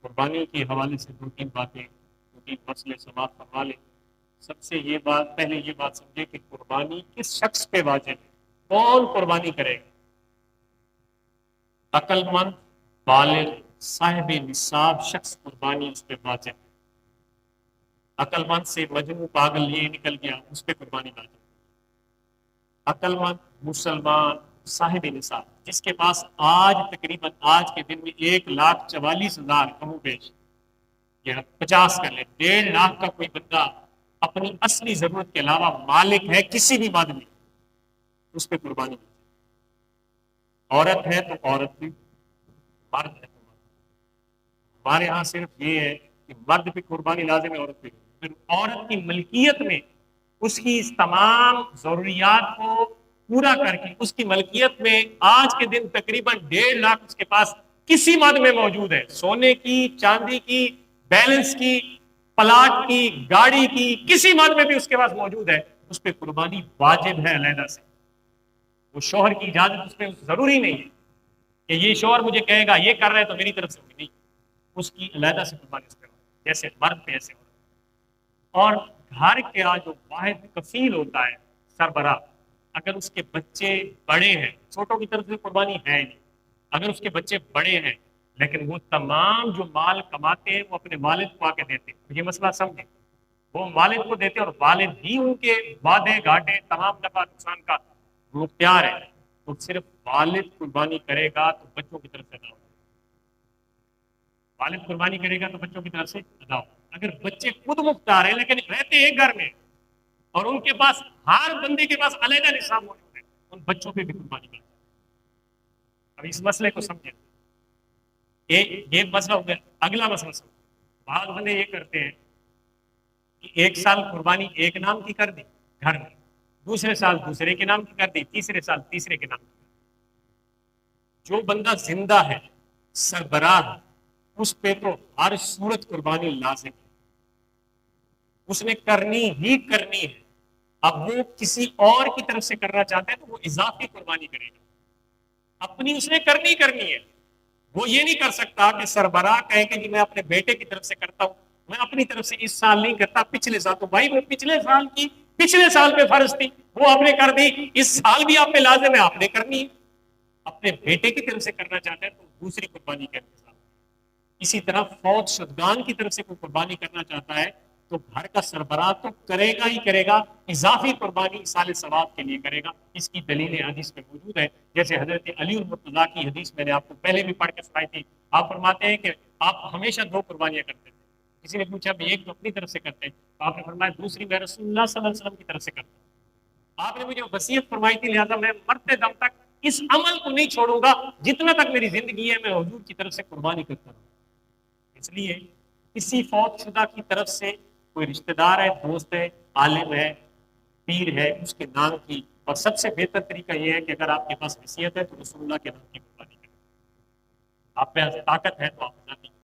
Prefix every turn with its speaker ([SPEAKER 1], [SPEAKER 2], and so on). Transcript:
[SPEAKER 1] قربانی کے حوالے سے دو تین باتیں، دو تین مسئلے سماعت فرما لیں۔ سب سے یہ بات، پہلے یہ بات سمجھے کہ قربانی کس شخص پہ واجب ہے، کون قربانی کرے گا؟ عقل مند، بالغ، صاحب نصاب شخص قربانی اس پہ واجب ہے۔ عقل مند سے مجنون پاگل یہ نکل گیا، اس پہ قربانی واجب ہے۔ عقل مند مسلمان صاحب نصاب جس کے پاس آج تقریباً آج کے دن میں 1,44,000 کم و بیش، یا 50 کر لیں، 1.5 لاکھ کا کوئی بندہ اپنی اصلی ضرورت کے علاوہ مالک ہے کسی بھی مادہ میں، اس پہ قربانی ہے۔ عورت ہے تو عورت بھی، مرد ہے تو مرد۔ ہمارے ہاں صرف یہ ہے کہ مرد پہ قربانی لازم ہے، عورت پہ نہیں۔ پھر عورت کی ملکیت میں اس کی اس تمام ضروریات کو پورا کر کے اس کی ملکیت میں آج کے دن تقریباً 1.5 لاکھ اس کے پاس کسی مد میں موجود ہے، سونے کی، چاندی کی، بیلنس کی، پلاٹ کی، گاڑی کی، کسی مد میں بھی اس کے پاس موجود ہے، اس پہ قربانی واجب ہے علیحدہ سے۔ وہ شوہر کی اجازت اس پہ ضروری نہیں ہے کہ یہ شوہر مجھے کہے گا یہ کر رہے تو میری طرف سے ہوگی، نہیں، اس کی علیحدہ سے قربانی اس پہ ہوگی، جیسے مرد پہ ایسے ہوگا۔ اور گھر کا جو واحد کفیل ہوتا ہے، سربراہ، اگر اس کے بچے بڑے ہیں، چھوٹوں کی طرف سے قربانی ہے نہیں، اگر اس کے بچے بڑے ہیں لیکن وہ تمام جو مال کماتے ہیں وہ اپنے والد کو آ کے دیتے ہیں، یہ مسئلہ سمجھیں، وہ والد کو دیتے اور والد ہی ان کے وعدے گھاٹے تمام نفع نقصان کا مختار ہے، تو صرف والد قربانی کرے گا تو بچوں کی طرف سے ادا ہوگا۔ والد قربانی کرے گا تو بچوں کی طرف سے ادا ہوگا۔ اگر بچے خود مختار ہیں لیکن رہتے ہیں گھر میں اور ان کے پاس ہر بندے کے پاس علیحدہ نصاب موجود ہے، ان بچوں پہ بھی قربانی کرتے ہیں۔ اب اس مسئلے کو سمجھیں، یہ مسئلہ ہو گیا۔ اگلا مسئلہ سمجھیں، بعض بندے یہ کرتے ہیں کہ ایک سال قربانی ایک نام کی کر دی گھر میں، دوسرے سال دوسرے کے نام کی کر دی، تیسرے سال تیسرے کے نام کی کر دی۔ جو بندہ زندہ ہے، سربراہ ہے، اس پہ تو ہر صورت قربانی لازم ہے، اس نے کرنی ہی کرنی ہے۔ اب وہ کسی اور کی طرف سے کرنا چاہتا ہے تو وہ اضافی قربانی کرے گا، اپنی اس نے کرنی کرنی ہے۔ وہ یہ نہیں کر سکتا کہ سربراہ کہے کہ جی میں اپنے بیٹے کی طرف سے کرتا ہوں، میں اپنی طرف سے اس سال نہیں کرتا، پچھلے سال تو بھائی وہ پچھلے سال کی پچھلے سال پہ فرض تھی وہ آپ نے کر دی، اس سال بھی آپ پہ لازم ہے، آپ نے کرنی ہے۔ اپنے بیٹے کی طرف سے کرنا چاہتا ہے تو دوسری قربانی کے انتظام۔ اسی طرح فوت شدگان کی طرف سے کوئی قربانی کرنا چاہتا ہے تو گھر کا سربراہ تو کرے گا ہی کرے گا، اضافی قربانی سال ثواب کے لیے کرے گا۔ اس کی دلیل حدیث میں موجود ہے، جیسے حضرت علی المرتضیٰ کی حدیث میں نے آپ کو پہلے بھی پڑھ کے سنائی تھی۔ آپ فرماتے ہیں کہ آپ ہمیشہ 2 قربانیاں کرتے تھے۔ کسی نے پوچھا بھی ایک تو اپنی طرف سے کرتے ہیں، تو آپ نے فرمایا دوسری میں رسول اللہ صلی اللہ علیہ وسلم کی طرف سے کرتا ہوں۔ آپ نے مجھے وصیت فرمائی تھی، لہٰذا میں مرتے دم تک اس عمل کو نہیں چھوڑوں گا، جتنا تک میری زندگی ہے میں حضور کی طرف سے قربانی کرتا رہوں۔ اس لیے کسی فوت شدہ کی طرف سے کوئی رشتہ دار ہے، دوست ہے، عالم ہے، پیر ہے، اس کے نام کی، اور سب سے بہتر طریقہ یہ ہے کہ اگر آپ کے پاس وصیت ہے تو رسول اللہ کے نام کی قربانی کریں۔ آپ پہ طاقت ہے تو آپ